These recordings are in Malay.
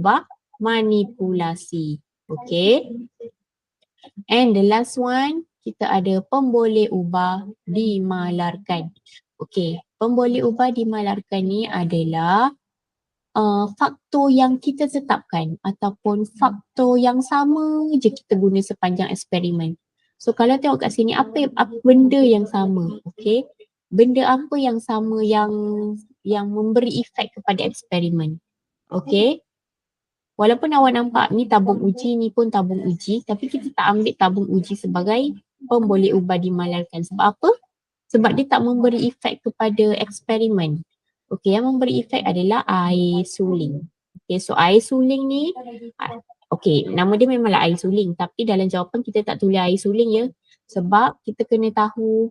ubah manipulasi. Okay. And the last one, kita ada pemboleh ubah dimalarkan. Okay, pemboleh ubah dimalarkan ni adalah faktor yang kita tetapkan ataupun faktor yang sama je kita guna sepanjang eksperimen. So kalau tengok kat sini, apa benda yang sama? Okay, benda apa yang sama yang memberi efek kepada eksperimen? Okay, walaupun awak nampak ni tabung uji, ni pun tabung uji, tapi kita tak ambil tabung uji sebagai pemboleh ubah dimalarkan. Sebab apa? Sebab dia tak memberi efek kepada eksperimen. Okey, yang memberi efek adalah air suling. Okey, so air suling ni, okey, nama dia memanglah air suling, tapi dalam jawapan kita tak tulis air suling ya. Sebab kita kena tahu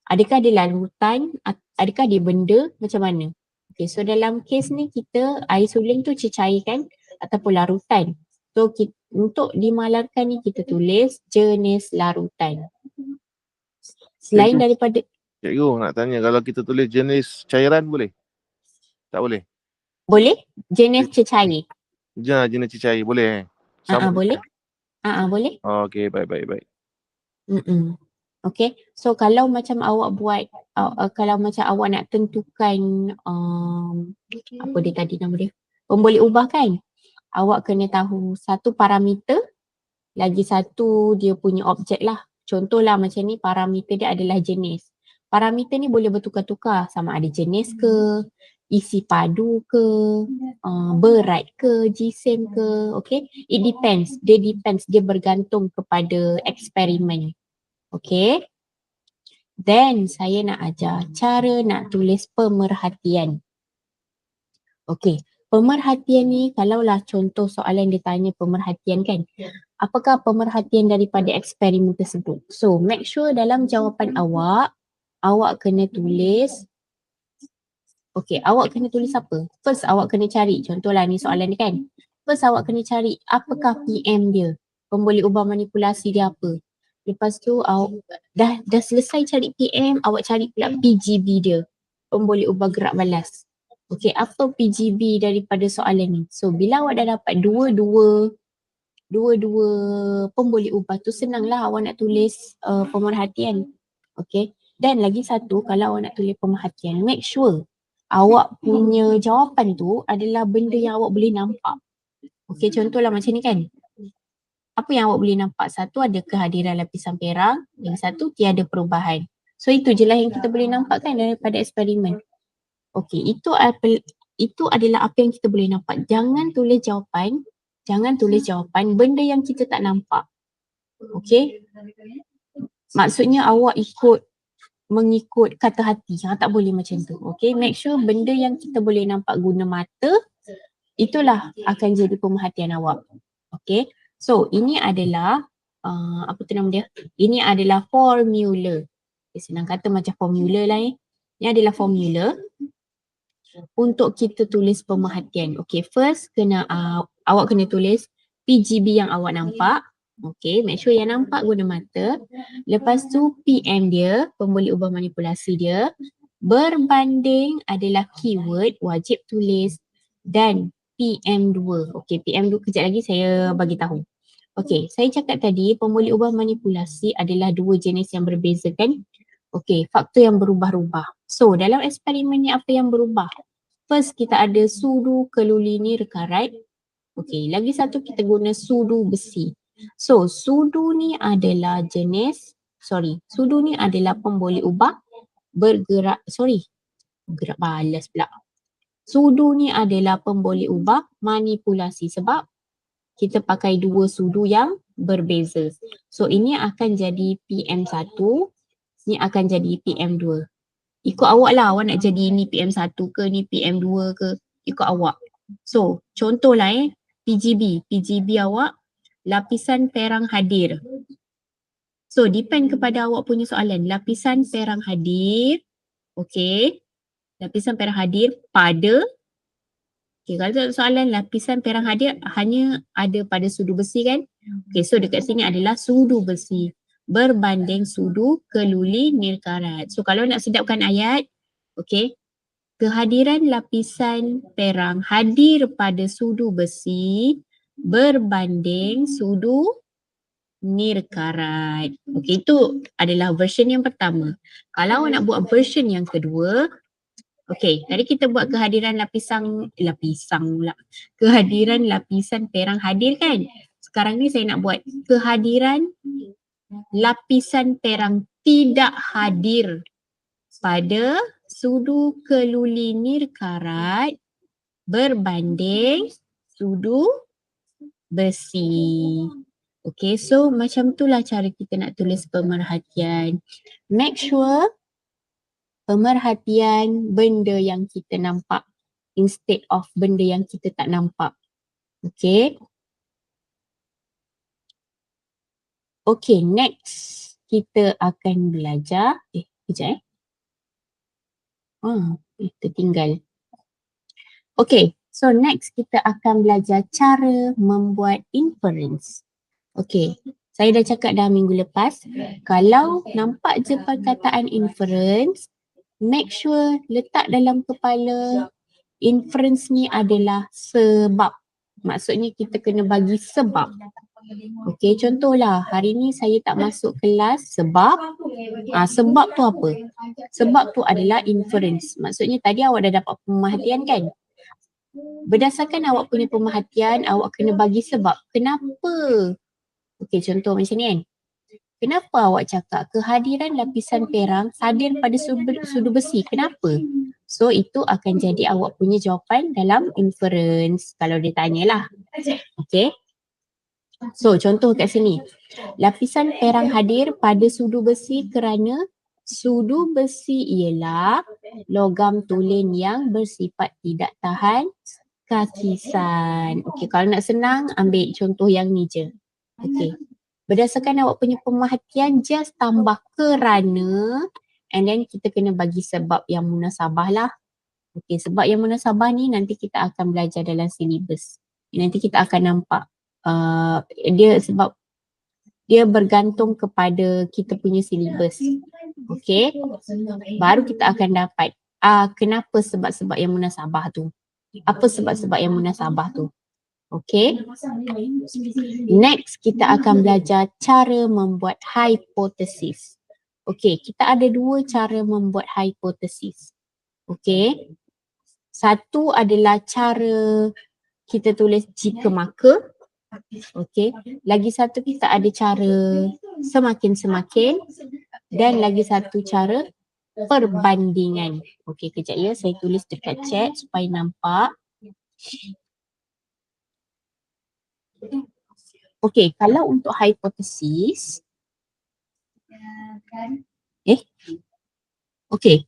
adakah dia larutan, adakah dia benda, macam mana. Okay, so dalam kes ni kita air suling tu cecair kan ataupun larutan. So untuk dimalarkan ni kita tulis jenis larutan. Selain daripada Cikgu nak tanya, kalau kita tulis jenis cairan boleh? Tak boleh? Boleh? Jenis cecair. Jenis cecair boleh Sama boleh. Boleh. Okey, baik. Okay, so kalau macam awak buat, kalau macam awak nak tentukan apa dia tadi nama dia, pemboleh ubah kan, awak kena tahu satu parameter, lagi satu dia punya objek lah. Contohlah macam ni, parameter dia adalah jenis. Parameter ni boleh bertukar-tukar, sama ada jenis ke, isi padu ke, berat ke, jisim ke, okay. It depends, dia bergantung kepada eksperimen. Okay. Then saya nak ajar cara nak tulis pemerhatian. Okay, pemerhatian ni kalaulah contoh soalan dia tanya pemerhatian kan, apakah pemerhatian daripada eksperimen tersebut? So make sure dalam jawapan awak kena tulis, okay, awak kena tulis apa? First awak kena cari, contohlah ni soalan ni kan. First awak kena cari apakah PM dia, pemboleh ubah manipulasi dia apa. Lepas tu dah selesai cari PM, awak cari pula PGB dia, pemboleh ubah gerak balas. Okay, apa PGB daripada soalan ni? So bila awak dah dapat dua-dua pemboleh ubah tu, senanglah awak nak tulis pemerhatian. Okay, dan lagi satu, kalau awak nak tulis pemerhatian, make sure awak punya jawapan tu adalah benda yang awak boleh nampak. Okay, contohlah macam ni kan. Apa yang awak boleh nampak? Satu, ada kehadiran lapisan perak. Yang satu, tiada perubahan. So itu je lah yang kita boleh nampak kan daripada eksperimen. Okay, itu adalah apa yang kita boleh nampak. Jangan tulis jawapan benda yang kita tak nampak. Okay. Maksudnya awak mengikut kata hati. Tak boleh macam tu. Okay, make sure benda yang kita boleh nampak guna mata, itulah akan jadi pemerhatian awak. Okay. So, ini adalah, apa tu nama dia? Ini adalah formula. Okay, senang kata macam formula lah Ini adalah formula untuk kita tulis pemerhatian. Okay, first awak kena tulis PGB yang awak nampak. Okay, make sure yang nampak guna mata. Lepas tu PM dia, pemboleh ubah manipulasi dia. Berbanding adalah keyword, wajib tulis. Dan PM2. Okay, PM2 kejap lagi saya bagi tahu. Okay, saya cakap tadi pemboleh ubah manipulasi adalah dua jenis yang berbeza kan? Okay, faktor yang berubah-ubah. So, dalam eksperimen ni apa yang berubah? First, kita ada sudu kelulinir karat. Okay, lagi satu kita guna sudu besi. So, sudu ni adalah pemboleh ubah gerak balas pula. Sudu ni adalah pemboleh ubah manipulasi sebab kita pakai dua sudu yang berbeza. So ini akan jadi PM1, ni akan jadi PM2. Ikut awak lah, awak nak jadi ni PM1 ke ni PM2 ke, ikut awak. So contohlah PGB awak lapisan perang hadir. So depend kepada awak punya soalan, lapisan perang hadir, okay. Lapisan perang hadir pada, okay, kalau soalan lapisan perang hadir hanya ada pada sudu besi kan. Okay, so dekat sini adalah sudu besi berbanding sudu kelulinir karat. So kalau nak sedapkan ayat, okay, kehadiran lapisan perang hadir pada sudu besi berbanding sudu nirkarat. Okey, itu adalah version yang pertama. Kalau awak nak buat version yang kedua, okey, tadi kita buat kehadiran kehadiran lapisan perang hadir kan? Sekarang ni saya nak buat kehadiran lapisan perang tidak hadir pada sudu keluli nirkarat berbanding sudu besi. Okay, so macam itulah cara kita nak tulis pemerhatian. Make sure pemerhatian benda yang kita nampak instead of benda yang kita tak nampak. Okay. Okay, next kita akan belajar. Kejap tertinggal. Okay, so next kita akan belajar cara membuat inference. Okay, saya dah cakap dah minggu lepas, kalau nampak je perkataan inference, make sure letak dalam kepala inference ni adalah sebab. Maksudnya kita kena bagi sebab. Okay, contohlah hari ni saya tak masuk kelas sebab, sebab tu apa? Sebab tu adalah inference. Maksudnya tadi awak dah dapat pemerhatian kan? Berdasarkan awak punya pemerhatian, awak kena bagi sebab. Kenapa? Okey, contoh macam ni kan. Kenapa awak cakap kehadiran lapisan perang hadir pada sudu besi? Kenapa? So, itu akan jadi awak punya jawapan dalam inference. Kalau dia tanyalah. Okey. So, contoh kat sini. Lapisan perang hadir pada sudu besi kerana sudu besi ialah logam tulen yang bersifat tidak tahan kakisan. Okey, kalau nak senang, ambil contoh yang ni je. Okay. Berdasarkan awak punya pemerhatian, just tambah kerana and then kita kena bagi sebab yang munasabah lah. Okay, sebab yang munasabah ni nanti kita akan belajar dalam silibus. Nanti kita akan nampak dia sebab dia bergantung kepada kita punya silibus. Okay. Baru kita akan dapat kenapa sebab-sebab yang munasabah tu. Apa sebab-sebab yang munasabah tu. Okay. Next, kita akan belajar cara membuat hipotesis. Okay, kita ada dua cara membuat hipotesis. Okay. Satu adalah cara kita tulis jika maka. Okay. Lagi satu kita ada cara semakin-semakin. Dan lagi satu cara perbandingan. Okay, kejap ya. Saya tulis dekat chat supaya nampak. Okay, kalau untuk hipotesis, okay,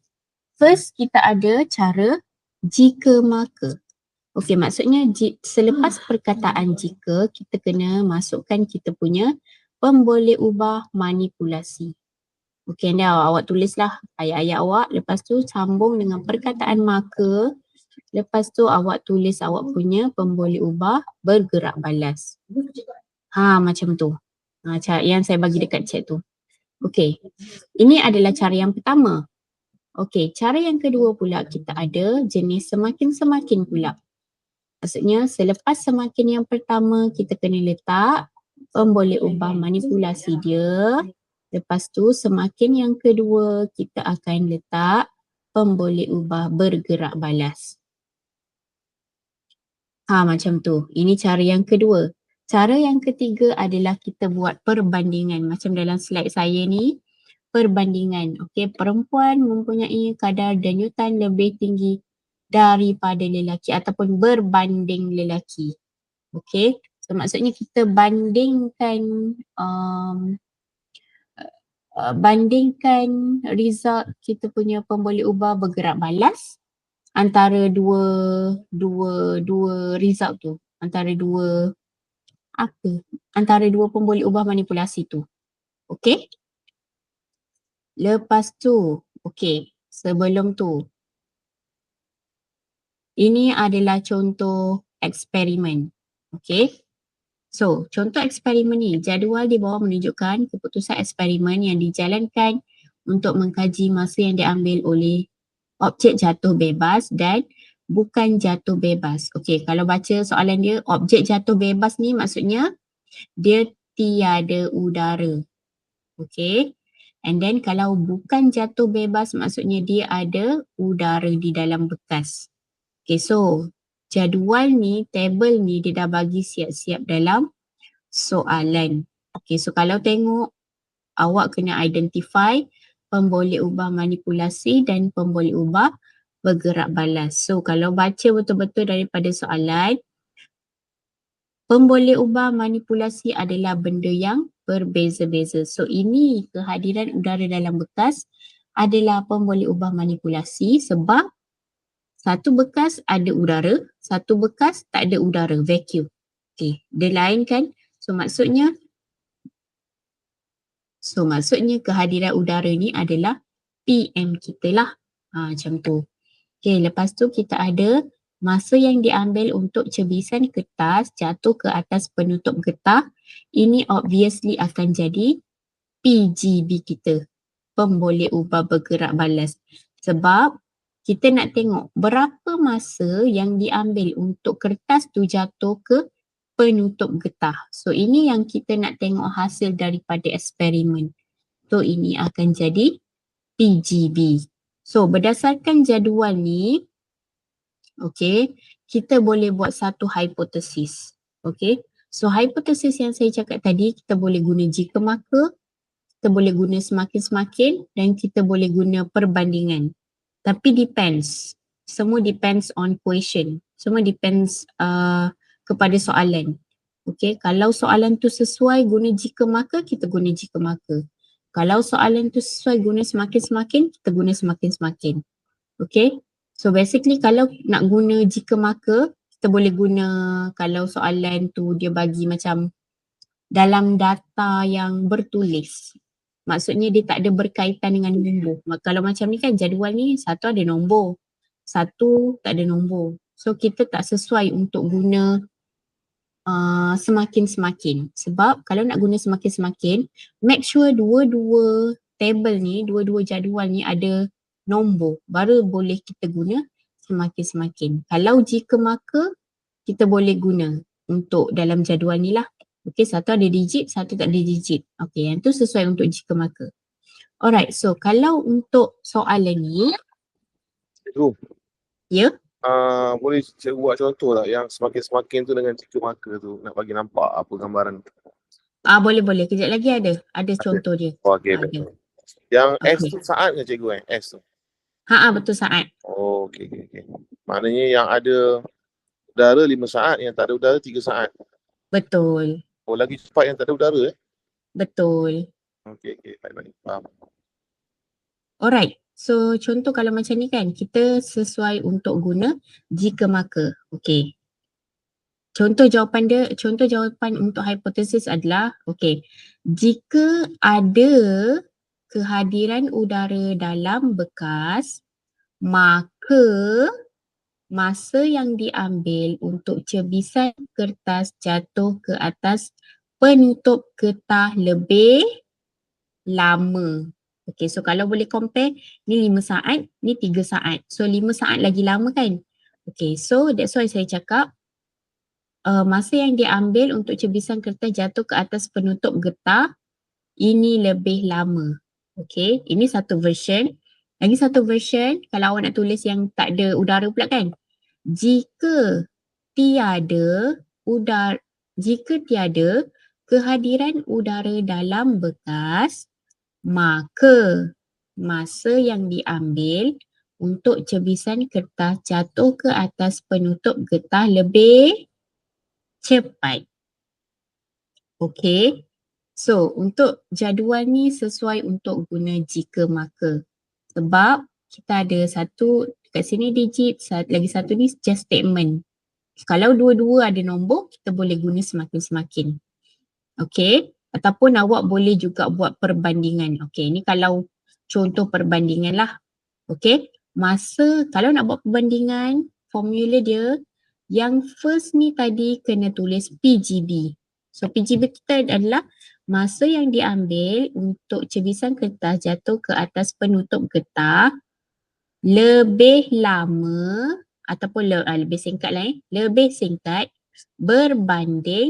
first kita ada cara jika maka. Okay, maksudnya selepas perkataan jika, kita kena masukkan kita punya pemboleh ubah manipulasi. Okay, dah awak tulislah ayat-ayat awak, lepas tu sambung dengan perkataan maka. Lepas tu awak tulis awak punya pemboleh ubah bergerak balas. Macam tu. Yang saya bagi dekat chat tu. Okey. Ini adalah cara yang pertama. Okey, cara yang kedua pula kita ada jenis semakin-semakin pula. Maksudnya selepas semakin yang pertama kita kena letak pemboleh ubah manipulasi dia. Lepas tu semakin yang kedua kita akan letak pemboleh ubah bergerak balas. Macam tu. Ini cara yang kedua. Cara yang ketiga adalah kita buat perbandingan. Macam dalam slide saya ni, perbandingan. Okey, perempuan mempunyai kadar denyutan lebih tinggi daripada lelaki ataupun berbanding lelaki. Okey, so maksudnya kita bandingkan result kita punya pemboleh ubah bergerak balas antara dua result tu, antara dua pemboleh ubah manipulasi tu. Okey. Lepas tu, okey, sebelum tu, ini adalah contoh eksperimen. Okey. So, contoh eksperimen ni, jadual di bawah menunjukkan keputusan eksperimen yang dijalankan untuk mengkaji masa yang diambil oleh objek jatuh bebas dan bukan jatuh bebas. Okey, kalau baca soalan dia, objek jatuh bebas ni maksudnya dia tiada udara. Okey. And then kalau bukan jatuh bebas maksudnya dia ada udara di dalam bekas. Okay, so jadual ni, table ni dia dah bagi siap-siap dalam soalan. Okay, so kalau tengok awak kena identify pemboleh ubah manipulasi dan pemboleh ubah bergerak balas. So kalau baca betul-betul daripada soalan, pemboleh ubah manipulasi adalah benda yang berbeza-beza. So ini kehadiran udara dalam bekas adalah pemboleh ubah manipulasi sebab satu bekas ada udara, satu bekas tak ada udara, vacuum. Okay, dia lain kan? So maksudnya kehadiran udara ni adalah PM kita lah. Macam tu. Okay, lepas tu kita ada masa yang diambil untuk cebisan kertas jatuh ke atas penutup getah. Ini obviously akan jadi PGB kita. Pemboleh ubah bergerak balas. Sebab kita nak tengok berapa masa yang diambil untuk kertas tu jatuh ke penutup getah. So ini yang kita nak tengok hasil daripada eksperimen. So ini akan jadi PGB. So berdasarkan jadual ni, okay, kita boleh buat satu hipotesis. Okay, so hipotesis yang saya cakap tadi kita boleh guna jika maka, kita boleh guna semakin-semakin dan kita boleh guna perbandingan. Tapi depends. Semua depends on question. Semua depends kepada soalan. Okay, kalau soalan tu sesuai guna jika maka, kita guna jika maka. Kalau soalan tu sesuai guna semakin-semakin, kita guna semakin-semakin. Okay, so basically kalau nak guna jika maka, kita boleh guna kalau soalan tu dia bagi macam dalam data yang bertulis. Maksudnya dia tak ada berkaitan dengan nombor. Kalau macam ni kan jadual ni satu ada nombor, satu tak ada nombor. So kita tak sesuai untuk guna semakin-semakin. Sebab kalau nak guna semakin-semakin, make sure dua-dua table ni, dua-dua jadual ni ada nombor. Baru boleh kita guna semakin-semakin. Kalau jika maka, kita boleh guna untuk dalam jadual ni lah. Okay, satu ada digit, satu tak ada digit. Okay, yang tu sesuai untuk jika maka. Alright, so kalau untuk soalan ni, Cikgu, ya, boleh cikgu buat contoh tak yang semakin-semakin tu dengan jika maka tu nak bagi nampak apa gambaran tu? boleh. Kejap lagi ada contoh dia. Oh, okay, Ada. betul. Yang S Okay. tu saat ke cikgu S tu? Betul saat. Oh, okay. Maknanya yang ada udara 5 saat, yang tak ada udara 3 saat. Betul. Oh, lagi cepat yang tak ada udara Betul. Okay, baik. Faham. Alright. So contoh kalau macam ni kan, kita sesuai untuk guna jika maka. Okay. Contoh jawapan untuk hipotesis adalah, okay, jika ada kehadiran udara dalam bekas, maka masa yang diambil untuk cebisan kertas jatuh ke atas penutup getah lebih lama. Okay, so kalau boleh compare, ni 5 saat, ni 3 saat. So 5 saat lagi lama kan? Okay, so that's why saya cakap masa yang diambil untuk cebisan kertas jatuh ke atas penutup getah ini lebih lama. Okay, ini satu version. Lagi satu version, kalau awak nak tulis yang tak ada udara pula kan? Jika tiada kehadiran udara dalam bekas, maka masa yang diambil untuk cebisan kertas jatuh ke atas penutup getah lebih cepat. Okay. So untuk jadual ni sesuai untuk guna jika maka. Sebab kita ada satu kat sini digit, lagi satu ni just statement. Kalau dua-dua ada nombor, kita boleh guna semakin-semakin. Okay. Ataupun awak boleh juga buat perbandingan. Okay, ni kalau contoh perbandingan lah. Okay, kalau nak buat perbandingan, formula dia yang first ni tadi kena tulis PGB. So PGB kita adalah masa yang diambil untuk cebisan kertas jatuh ke atas penutup getah lebih lama ataupun lebih singkat lah lebih singkat berbanding